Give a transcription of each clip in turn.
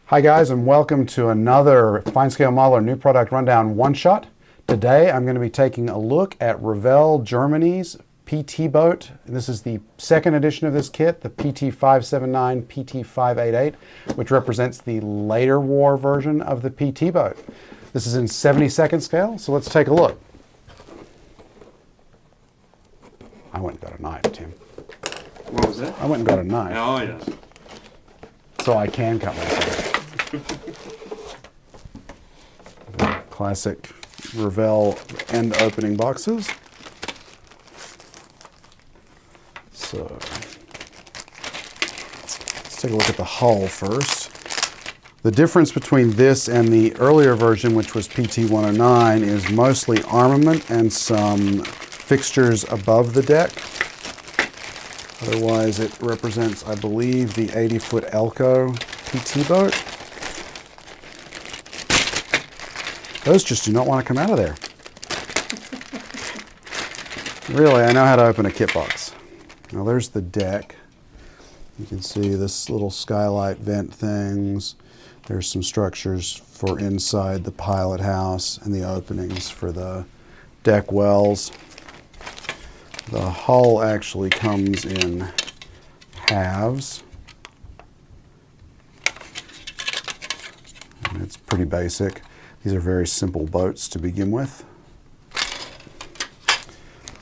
Hi guys, and welcome to another FineScale Modeler New Product Rundown one-shot. Today I'm going to be taking a look at Revell Germany's PT boat. This is the second edition of this kit, the PT579, PT588, which represents the later war version of the PT boat. This is in 70-second scale, so let's take a look. I went and got a knife, Tim. What was that? I went and got a knife. Oh, yes. So I can cut myself. Classic Revell end opening boxes. So let's take a look at the hull first. The difference between this and the earlier version, which was PT109, is mostly armament and some fixtures above the deck. Otherwise, it represents, I believe, the 80-foot Elco PT boat. Those just do not want to come out of there. Really, I know how to open a kit box. Now there's the deck. You can see this little skylight vent things. There's some structures for inside the pilot house and the openings for the deck wells. The hull actually comes in halves. And it's pretty basic. These are very simple boats to begin with.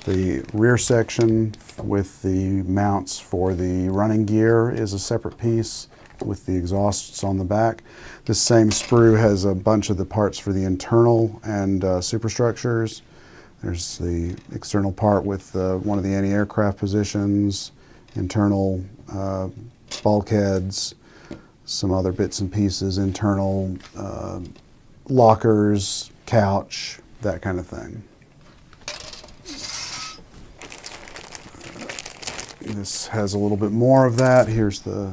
The rear section with the mounts for the running gear is a separate piece with the exhausts on the back. This same sprue has a bunch of the parts for the internal and superstructures. There's the external part with one of the anti-aircraft positions, internal bulkheads, some other bits and pieces, internal lockers, couch, that kind of thing. This has a little bit more of that. Here's the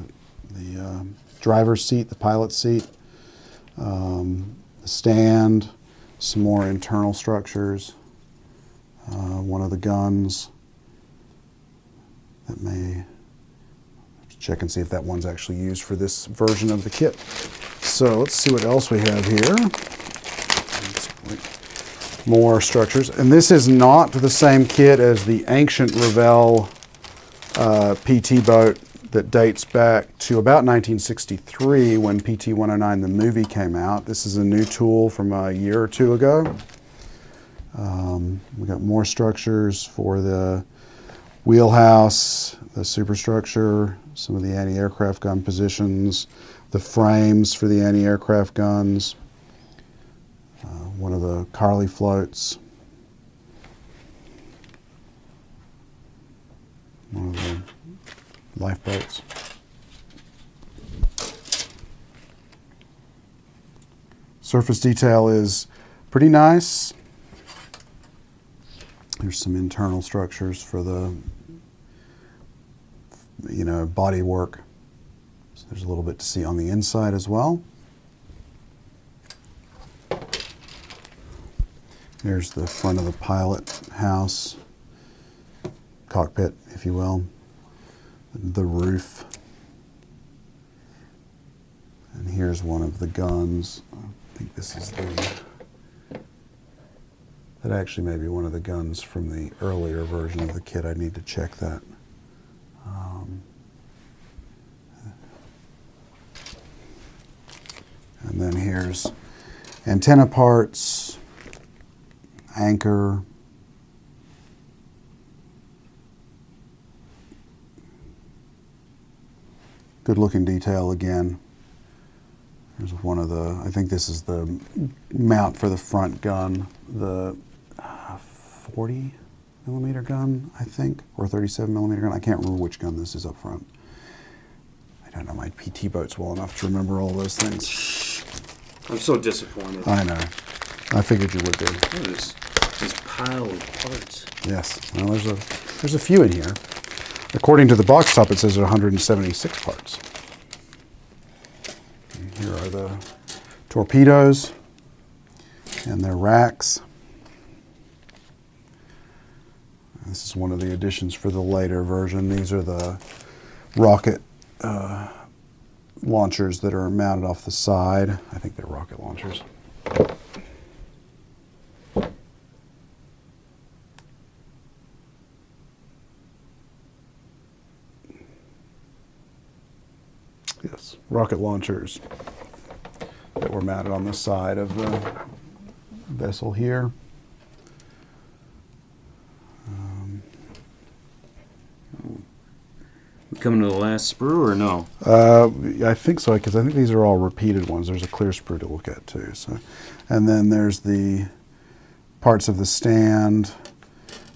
driver's seat, the pilot's seat, the stand, some more internal structures, one of the guns that may check and see if that one's actually used for this version of the kit. So let's see what else we have here. More structures. And this is not the same kit as the ancient Revell PT boat that dates back to about 1963 when PT109, the movie, came out. This is a new tool from a year or two ago. We got more structures for the wheelhouse, the superstructure, some of the anti-aircraft gun positions, the frames for the anti-aircraft guns, one of the Carly floats, one of the lifeboats. Surface detail is pretty nice. There's some internal structures for the, body work. So there's a little bit to see on the inside as well. There's the front of the pilot house, cockpit, if you will, the roof. And here's one of the guns. I think this is that actually may be one of the guns from the earlier version of the kit. I need to check that. And then here's antenna parts, anchor, good looking detail again. There's one of the, I think this is the mount for the front gun, the 40 millimeter gun, I think, or 37 millimeter gun. I can't remember which gun this is up front. I don't know my PT boats well enough to remember all those things. I'm so disappointed. I know. I figured you would be. Look at this pile of parts. Yes. Well, there's a few in here. According to the box top, it says there are 176 parts. And here are the torpedoes and their racks. This is one of the additions for the later version. These are the rocket launchers that are mounted off the side. I think they're rocket launchers. Yes, rocket launchers that were mounted on the side of the vessel here. Coming to the last sprue or no? I think so, because I think these are all repeated ones. There's a clear sprue to look at too. So, and then there's the parts of the stand,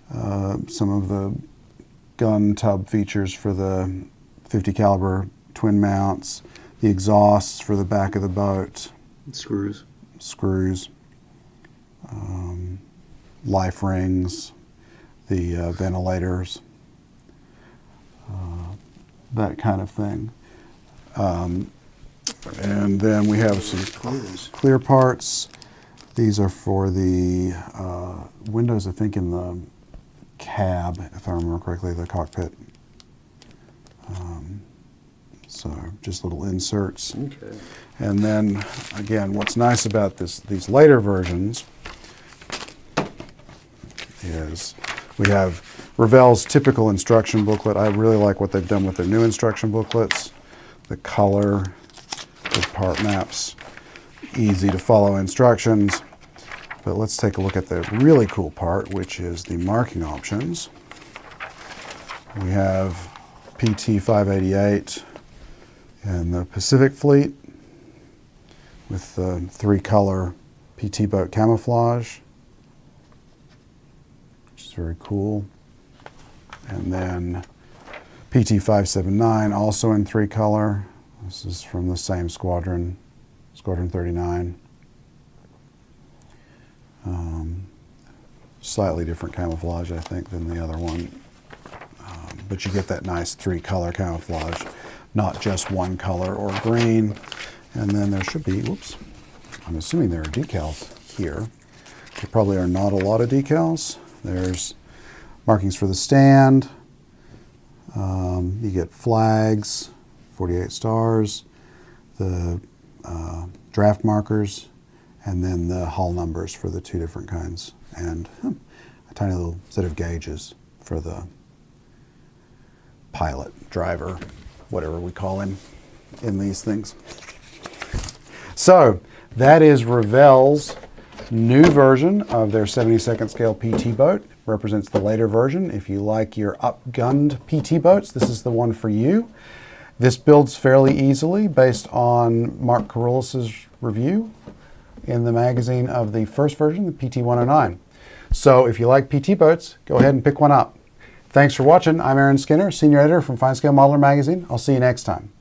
some of the gun tub features for the 50 caliber twin mounts, the exhausts for the back of the boat, Screws. Life rings, the ventilators, that kind of thing. And then we have some clear parts. These are for the windows, I think, in the cab, if I remember correctly, the cockpit. So just little inserts. Okay. And then, again, what's nice about these later versions is we have Revell's typical instruction booklet. I really like what they've done with their new instruction booklets. The color, the part maps, easy to follow instructions. But let's take a look at the really cool part, which is the marking options. We have PT 588 and the Pacific Fleet with the 3-color PT boat camouflage, which is very cool. And then PT 579, also in 3-color. This is from the same squadron, Squadron 39. Slightly different camouflage, I think, than the other one. But you get that nice 3-color camouflage, not just one color or green. And then there should be, whoops, I'm assuming there are decals here. There probably are not a lot of decals. There's markings for the stand. You get flags, 48 stars, the draft markers, and then the hull numbers for the 2 different kinds, and a tiny little set of gauges for the pilot, driver, whatever we call him in these things. So that is Revell's new version of their 72nd scale PT boat. Represents the later version. If you like your upgunned PT boats, this is the one for you. This builds fairly easily based on Mark Carolus' review in the magazine of the first version, the PT 109. So if you like PT boats, go ahead and pick one up. Thanks for watching. I'm Aaron Skinner, Senior Editor from FineScale Modeler Magazine. I'll see you next time.